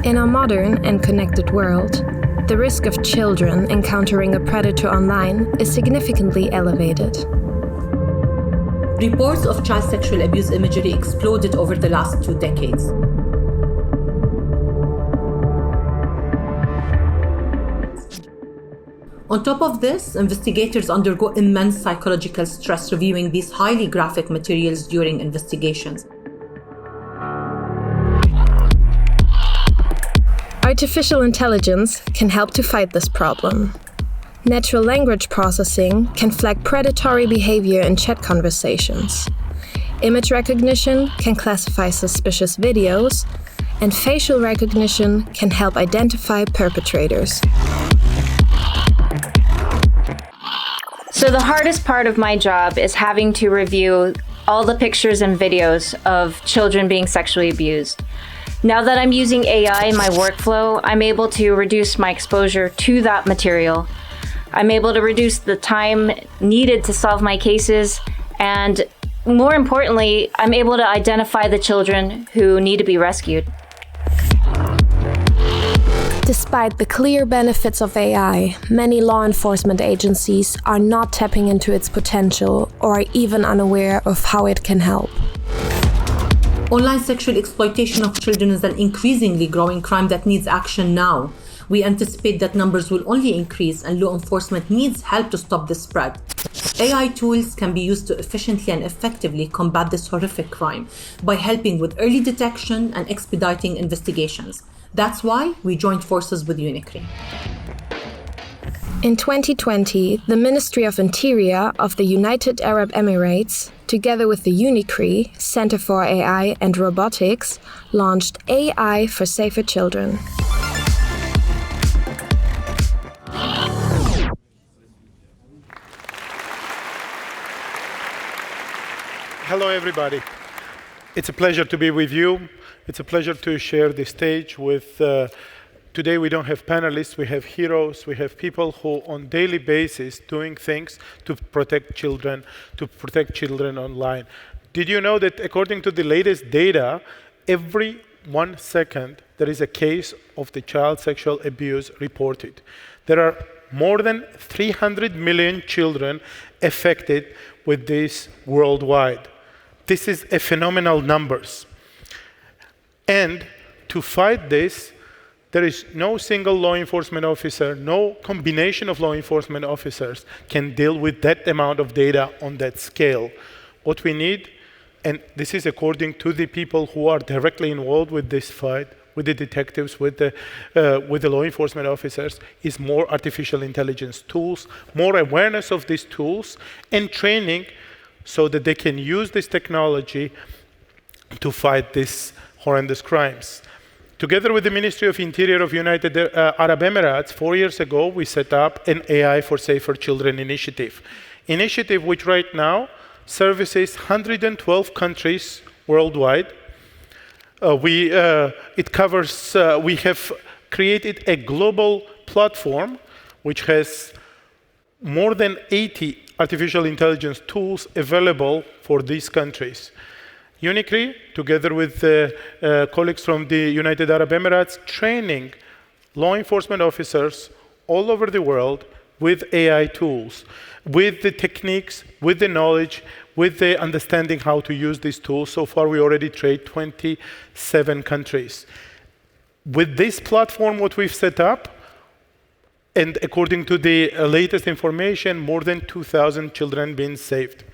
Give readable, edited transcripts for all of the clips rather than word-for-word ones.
In our modern and connected world, the risk of children encountering a predator online is significantly elevated. Reports of child sexual abuse imagery exploded over the last 2 decades. On top of this, investigators undergo immense psychological stress reviewing these highly graphic materials during investigations. Artificial intelligence can help to fight this problem. Natural language processing can flag predatory behavior in chat conversations. Image recognition can classify suspicious videos, and facial recognition can help identify perpetrators. So the hardest part of my job is having to review all the pictures and videos of children being sexually abused. Now that I'm using AI in my workflow, I'm able to reduce my exposure to that material. I'm able to reduce the time needed to solve my cases, and more importantly, I'm able to identify the children who need to be rescued. Despite the clear benefits of AI, many law enforcement agencies are not tapping into its potential or are even unaware of how it can help. Online sexual exploitation of children is an increasingly growing crime that needs action now. We anticipate that numbers will only increase and law enforcement needs help to stop the spread. AI tools can be used to efficiently and effectively combat this horrific crime by helping with early detection and expediting investigations. That's why we joined forces with UNICRI. In 2020, the Ministry of Interior of the United Arab Emirates, together with the UNICRI, Center for AI and Robotics, launched AI for Safer Children. Hello, everybody. It's a pleasure to be with you. It's a pleasure to share the stage with today we don't have panelists, we have heroes, we have people who on daily basis doing things to protect children online. Did you know that according to the latest data, every 1 second there is a case of the child sexual abuse reported? There are more than 300 million children affected with this worldwide. This is a phenomenal numbers. And to fight this, there is no single law enforcement officer, no combination of law enforcement officers can deal with that amount of data on that scale. What we need, and this is according to the people who are directly involved with this fight, with the detectives, with the law enforcement officers, is more artificial intelligence tools, more awareness of these tools, and training so that they can use this technology to fight these horrendous crimes. Together with the Ministry of Interior of United Arab Emirates, 4 years ago, we set up an AI for Safer Children initiative which right now services 112 countries worldwide. We have created a global platform which has more than 80 artificial intelligence tools available for these countries. UNICRI, together with colleagues from the United Arab Emirates, training law enforcement officers all over the world with AI tools, with the techniques, with the knowledge, with the understanding how to use these tools. So far, we already trained 27 countries. With this platform, what we've set up, and according to the latest information, more than 2,000 children been saved.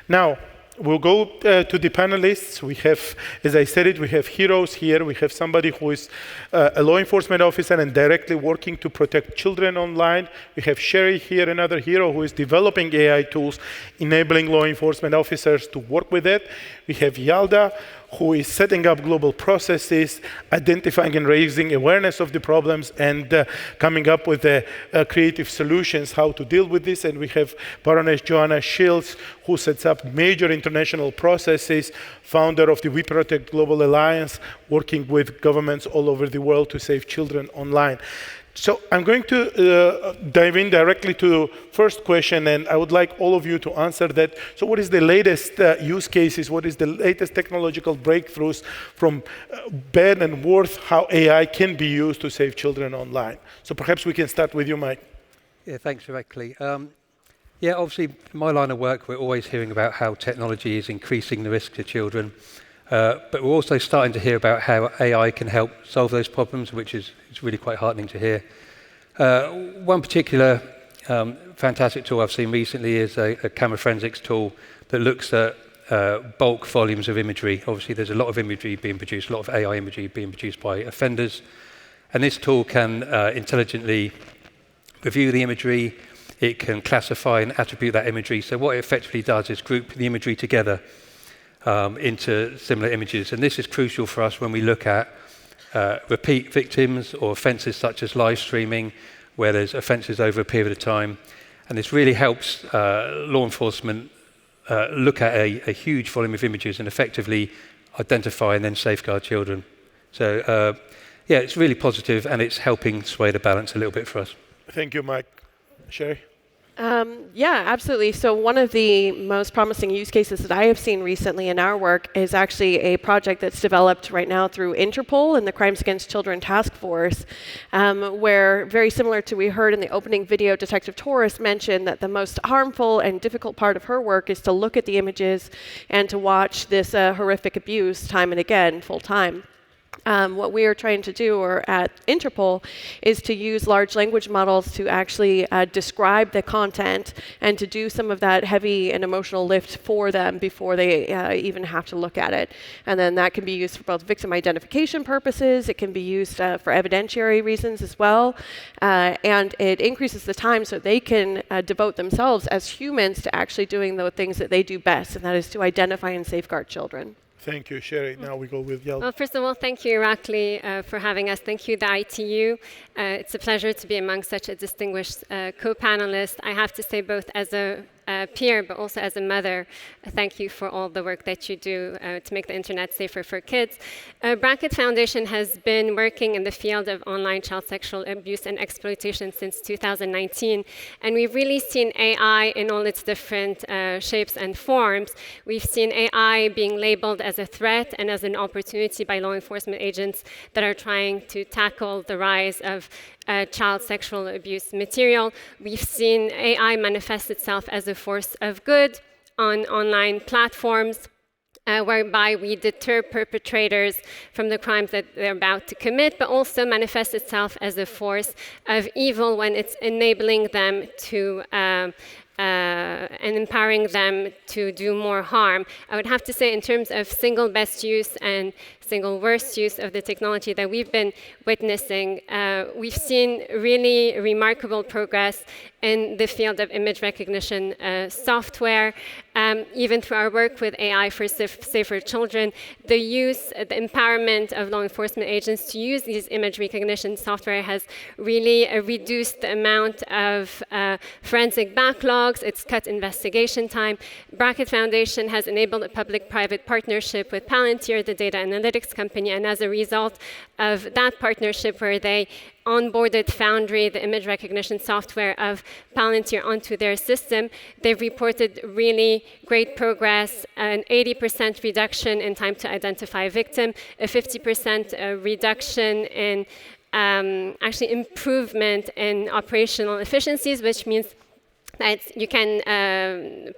Now, we'll go to the panelists. We have, as I said we have heroes here. We have somebody who is a law enforcement officer and directly working to protect children online. We have Sherry here, another hero who is developing AI tools, enabling law enforcement officers to work with it. We have Yalda, who is setting up global processes, identifying and raising awareness of the problems, and coming up with creative solutions how to deal with this. And we have Baroness Joanna Shields, who sets up major international processes, founder of the We Protect Global Alliance, working with governments all over the world to save children online. So I'm going to dive in directly to the first question, and I would like all of you to answer that. So what is the latest use cases? What is the latest technological breakthroughs from bad and worse, how AI can be used to save children online? So perhaps we can start with you, Mike. Yeah, thanks, directly. Yeah, obviously, in my line of work, we're always hearing about how technology is increasing the risk to children. But we're also starting to hear about how AI can help solve those problems, which is really quite heartening to hear. One particular fantastic tool I've seen recently is a camera forensics tool that looks at bulk volumes of imagery. Obviously, there's a lot of imagery being produced, a lot of AI imagery being produced by offenders. And this tool can intelligently review the imagery. It can classify and attribute that imagery. So what it effectively does is group the imagery together into similar images. And this is crucial for us when we look at repeat victims or offences such as live streaming, where there's offences over a period of time. And this really helps law enforcement look at a huge volume of images and effectively identify and then safeguard children. So yeah, it's really positive, and it's helping sway the balance a little bit for us. Thank you, Mike. Sherry? Yeah, absolutely. So one of the most promising use cases that I have seen recently in our work is actually a project that's developed right now through Interpol and the Crimes Against Children Task Force, where, very similar to we heard in the opening video, Detective Torres mentioned that the most harmful and difficult part of her work is to look at the images and to watch this horrific abuse time and again, full time. What we are trying to do, or at Interpol, is to use large language models to actually describe the content and to do some of that heavy and emotional lift for them before they even have to look at it. And then that can be used for both victim identification purposes, it can be used for evidentiary reasons as well, and it increases the time so they can devote themselves as humans to actually doing the things that they do best, and that is to identify and safeguard children. Thank you, Sherry. Now we go with Yel. Well, first of all, thank you, UNICRI, for having us. Thank you, the ITU. It's a pleasure to be among such a distinguished co-panelist. I have to say, both as a peer, but also as a mother, thank you for all the work that you do to make the internet safer for kids. Bracket Foundation has been working in the field of online child sexual abuse and exploitation since 2019, and we've really seen AI in all its different shapes and forms. We've seen AI being labeled as a threat and as an opportunity by law enforcement agents that are trying to tackle the rise of child sexual abuse material. We've seen AI manifest itself as a force of good on online platforms, whereby we deter perpetrators from the crimes that they're about to commit, but also manifests itself as a force of evil when it's enabling them to and empowering them to do more harm. I would have to say, in terms of single best use and single worst use of the technology that we've been witnessing, we've seen really remarkable progress in the field of image recognition software. Even through our work with AI for Safer Children, the use, the empowerment of law enforcement agents to use these image recognition software has really reduced the amount of forensic backlogs. It's cut investigation time. Bracket Foundation has enabled a public-private partnership with Palantir, the data analytics company, and as a result of that partnership, where they onboarded Foundry, the image recognition software of Palantir, onto their system, they've reported really great progress, an 80% reduction in time to identify a victim, a 50% reduction in actually improvement in operational efficiencies, which means that you can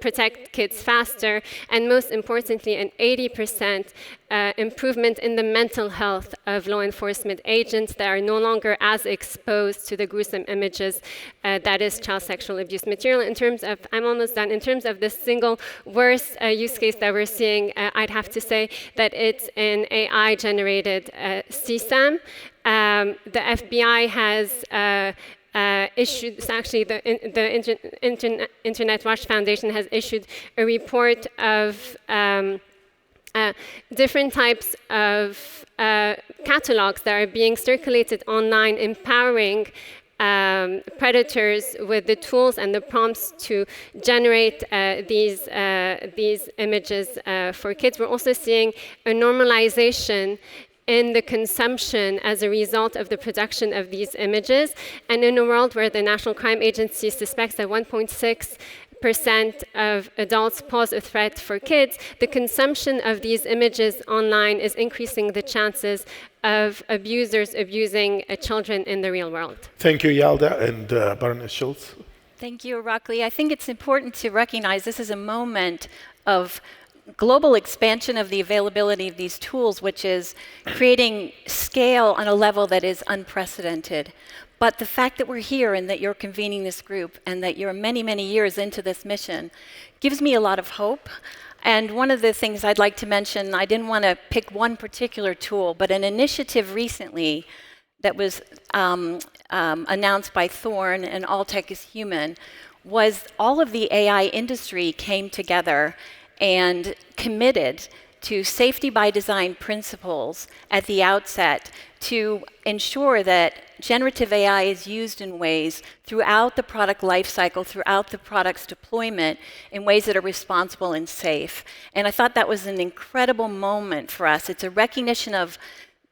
protect kids faster, and most importantly, an 80% improvement in the mental health of law enforcement agents that are no longer as exposed to the gruesome images that is child sexual abuse material. In terms of, I'm almost done, in terms of the single worst use case that we're seeing, I'd have to say that it's an AI-generated CSAM. The FBI has issued, actually the Internet Watch Foundation has issued a report of different types of catalogs that are being circulated online, empowering predators with the tools and the prompts to generate these images for kids. We're also seeing a normalization in the consumption as a result of the production of these images. And in a world where the National Crime Agency suspects that 1.6% of adults pose a threat for kids, the consumption of these images online is increasing the chances of abusers abusing children in the real world. Thank you, Yalda and Baroness Schultz. Thank you, Irakli. I think it's important to recognize this is a moment of global expansion of the availability of these tools, which is creating scale on a level that is unprecedented. But the fact that we're here and that you're convening this group and that you're many, many years into this mission gives me a lot of hope. And one of the things I'd like to mention, I didn't want to pick one particular tool, but an initiative recently that was announced by Thorne and All Tech is Human was all of the AI industry came together and committed to safety by design principles at the outset to ensure that generative AI is used in ways throughout the product lifecycle, throughout the product's deployment, in ways that are responsible and safe. And I thought that was an incredible moment for us. It's a recognition of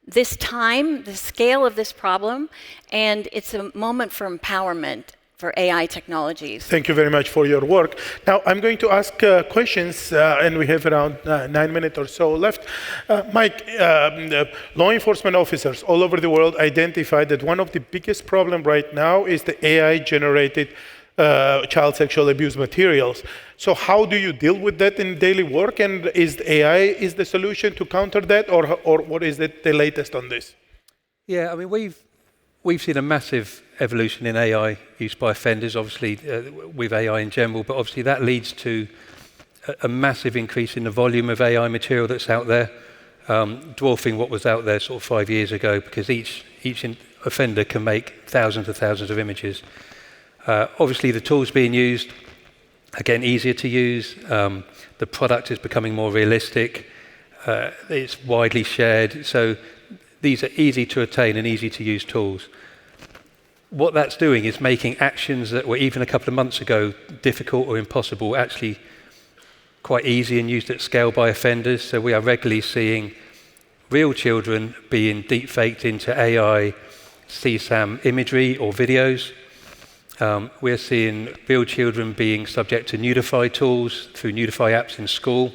this time, the scale of this problem, and it's a moment for empowerment for AI technologies. Thank you very much for your work. Now, I'm going to ask questions, and we have around 9 minutes or so left. Mike, law enforcement officers all over the world identified that one of the biggest problems right now is the AI-generated child sexual abuse materials. So how do you deal with that in daily work? And is AI the solution to counter that, or what is the latest on this? Yeah, I mean, we've seen a massive evolution in AI used by offenders, obviously with AI in general, but obviously that leads to a massive increase in the volume of AI material that's out there, dwarfing what was out there sort of 5 years ago, because each offender can make thousands of images. Obviously, the tools being used, again, easier to use. The product is becoming more realistic. It's widely shared. So these are easy to attain and easy to use tools. What that's doing is making actions that were even a couple of months ago difficult or impossible actually quite easy and used at scale by offenders. So we are regularly seeing real children being deepfaked into AI CSAM imagery or videos. We're seeing real children being subject to Nudify tools through Nudify apps in school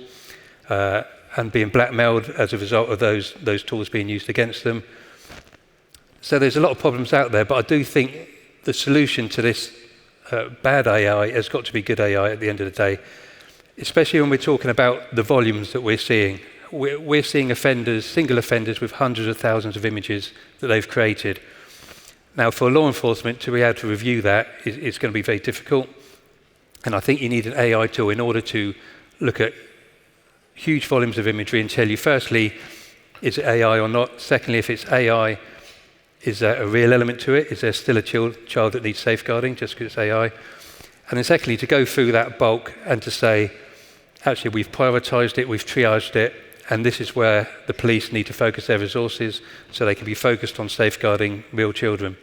and being blackmailed as a result of those tools being used against them. So there's a lot of problems out there, but I do think the solution to this bad AI has got to be good AI at the end of the day, especially when we're talking about the volumes that we're seeing. We're seeing offenders, single offenders with hundreds of thousands of images that they've created. Now, for law enforcement to be able to review that is going to be very difficult. And I think you need an AI tool in order to look at huge volumes of imagery and tell you, firstly, is it AI or not? Secondly, if it's AI, is there a real element to it? Is there still a child that needs safeguarding just because it's AI? And then secondly, to go through that bulk and to say, actually, we've prioritized it, we've triaged it, and this is where the police need to focus their resources so they can be focused on safeguarding real children.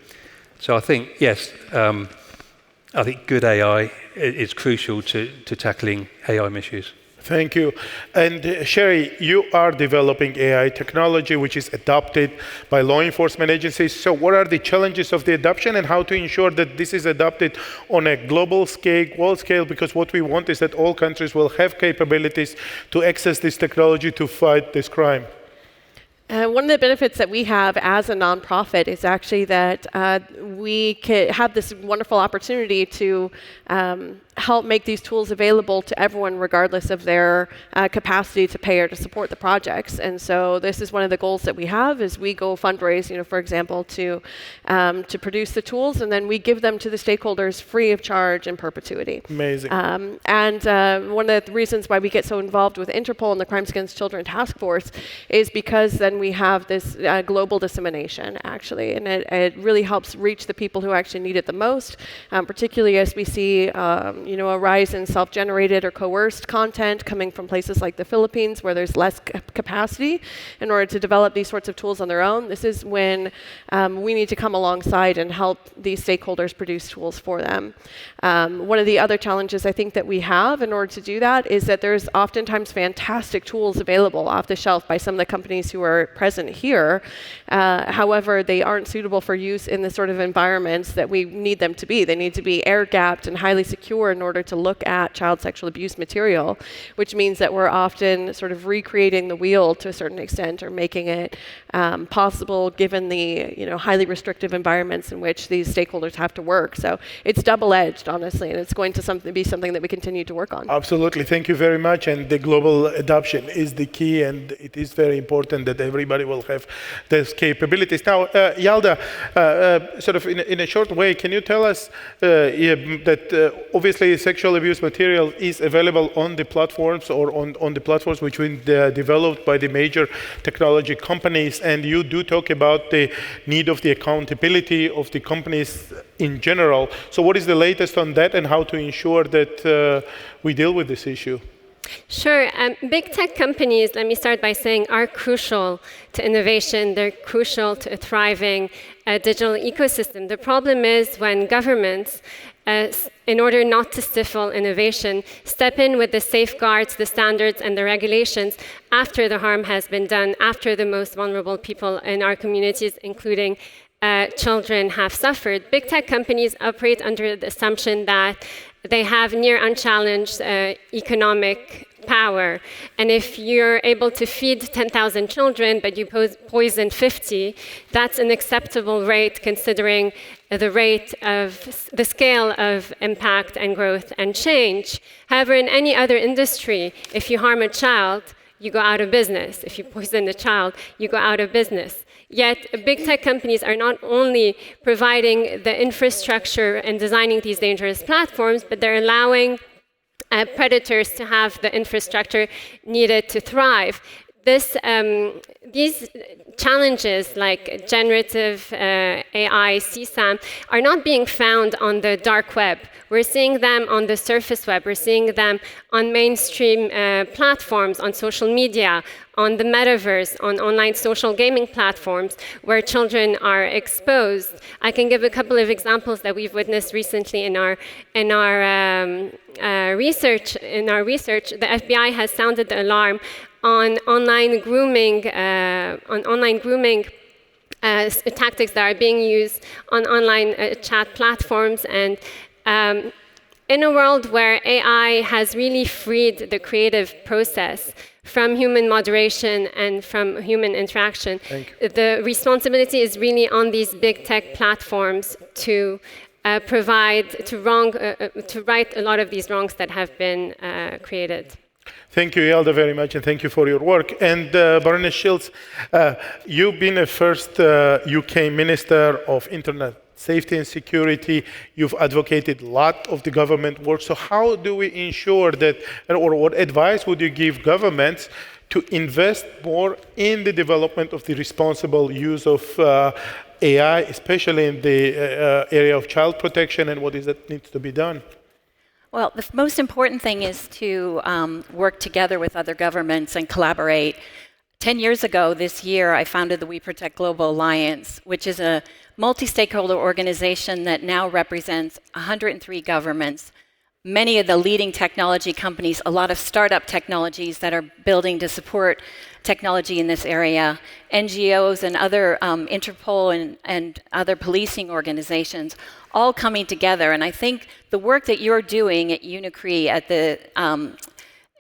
So I think, yes, I think good AI is crucial to tackling AI issues. Thank you. And Sherry, you are developing AI technology which is adopted by law enforcement agencies. So what are the challenges of the adoption and how to ensure that this is adopted on a global scale, world scale? Because what we want is that all countries will have capabilities to access this technology to fight this crime. One of the benefits that we have as a nonprofit is actually that we can have this wonderful opportunity to help make these tools available to everyone regardless of their capacity to pay or to support the projects. And so this is one of the goals that we have is we go fundraise, for example, to produce the tools, and then we give them to the stakeholders free of charge in perpetuity. Amazing. And one of the reasons why we get so involved with Interpol and the Crimes Against Children Task Force is because then we have this global dissemination, actually, and it really helps reach the people who actually need it the most, particularly as we see a rise in self-generated or coerced content coming from places like the Philippines where there's less capacity in order to develop these sorts of tools on their own. This is when we need to come alongside and help these stakeholders produce tools for them. One of the other challenges I think that we have in order to do that is that there's oftentimes fantastic tools available off the shelf by some of the companies who are present here. However, they aren't suitable for use in the sort of environments that we need them to be. They need to be air-gapped and highly secure in order to look at child sexual abuse material, which means that we're often sort of recreating the wheel to a certain extent, or making it possible given the highly restrictive environments in which these stakeholders have to work. So it's double-edged, honestly, and it's going to be something that we continue to work on. Absolutely. Thank you very much. And the global adoption is the key, and it is very important that everybody will have those capabilities. Now, Yalda, sort of in a short way, can you tell us that obviously sexual abuse material is available on the platforms, or on the platforms which were developed by the major technology companies, and you do talk about the need of the accountability of the companies in general. So what is the latest on that, and how to ensure that we deal with this issue? Sure. Big tech companies, let me start by saying, are crucial to innovation. They're crucial to a thriving digital ecosystem. The problem is when governments, in order not to stifle innovation, step in with the safeguards, the standards, and the regulations after the harm has been done, after the most vulnerable people in our communities, including children, have suffered. Big tech companies operate under the assumption that they have near unchallenged economic power. And if you're able to feed 10,000 children, but you poison 50, that's an acceptable rate considering the scale of impact and growth and change. However, in any other industry, if you harm a child, you go out of business. If you poison a child, you go out of business. Yet, big tech companies are not only providing the infrastructure and designing these dangerous platforms, but they're allowing predators to have the infrastructure needed to thrive. These challenges like generative AI, CSAM, are not being found on the dark web. We're seeing them on the surface web. We're seeing them on mainstream platforms, on social media, on the metaverse, on online social gaming platforms where children are exposed. I can give a couple of examples that we've witnessed recently in our research. The FBI has sounded the alarm on online grooming, tactics that are being used on online chat platforms. And in a world where AI has really freed the creative process from human moderation and from human interaction, the responsibility is really on these big tech platforms to to right a lot of these wrongs that have been created. Thank you, Yalda, very much, and thank you for your work. And Baroness Shields, you've been a first UK Minister of Internet Safety and Security. You've advocated a lot of the government work. So how do we ensure that, or what advice would you give governments to invest more in the development of the responsible use of AI, especially in the area of child protection, and what is that needs to be done? Well, the most important thing is to work together with other governments and collaborate. 10 years ago this year, I founded the We Protect Global Alliance, which is a multi-stakeholder organization that now represents 103 governments, many of the leading technology companies, a lot of startup technologies that are building to support technology in this area, NGOs and other Interpol and other policing organizations, all coming together. And I think the work that you're doing at UNICRI, at the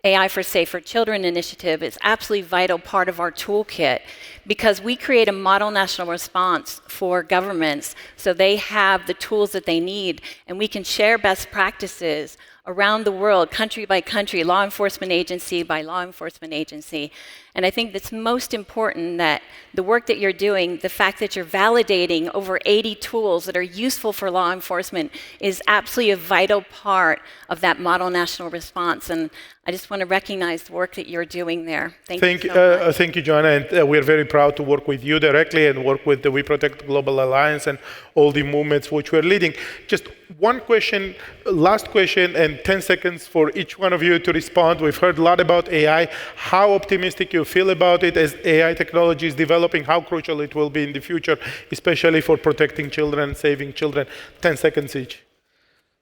AI for Safer Children initiative, is absolutely vital part of our toolkit, because we create a model national response for governments so they have the tools that they need, and we can share best practices around the world, country by country, law enforcement agency by law enforcement agency. And I think that's most important, that the work that you're doing, the fact that you're validating over 80 tools that are useful for law enforcement, is absolutely a vital part of that model national response. And I just want to recognize the work that you're doing there. Thank you so much. Thank you, Joanna. And we're very proud to work with you directly and work with the We Protect Global Alliance and all the movements which we're leading. Just one question, last question, and 10 seconds for each one of you to respond. We've heard a lot about AI. How optimistic you feel about it as AI technology is developing, how crucial it will be in the future, especially for protecting children, saving children. 10 seconds each.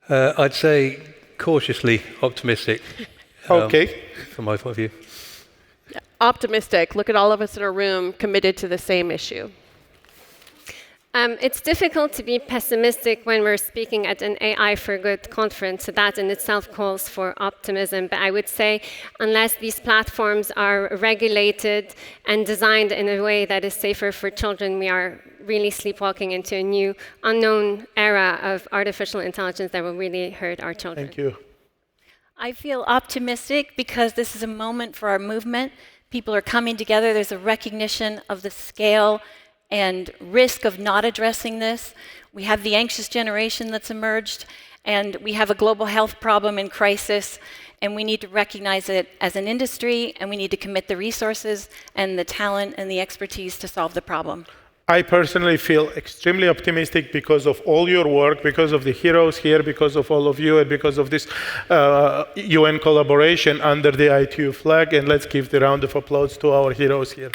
I'd say cautiously optimistic. Okay. From my point of view. optimistic? Look at all of us in a room committed to the same issue. It's difficult to be pessimistic when we're speaking at an AI for Good conference. So that in itself calls for optimism. But I would say unless these platforms are regulated and designed in a way that is safer for children, we are really sleepwalking into a new unknown era of artificial intelligence that will really hurt our children. Thank you. I feel optimistic because this is a moment for our movement. People are coming together. There's a recognition of the scale and risk of not addressing this. We have the anxious generation that's emerged, and we have a global health problem in crisis, and we need to recognize it as an industry, and we need to commit the resources and the talent and the expertise to solve the problem. I personally feel extremely optimistic because of all your work, because of the heroes here, because of all of you, and because of this UN collaboration under the ITU flag. And let's give the round of applause to our heroes here.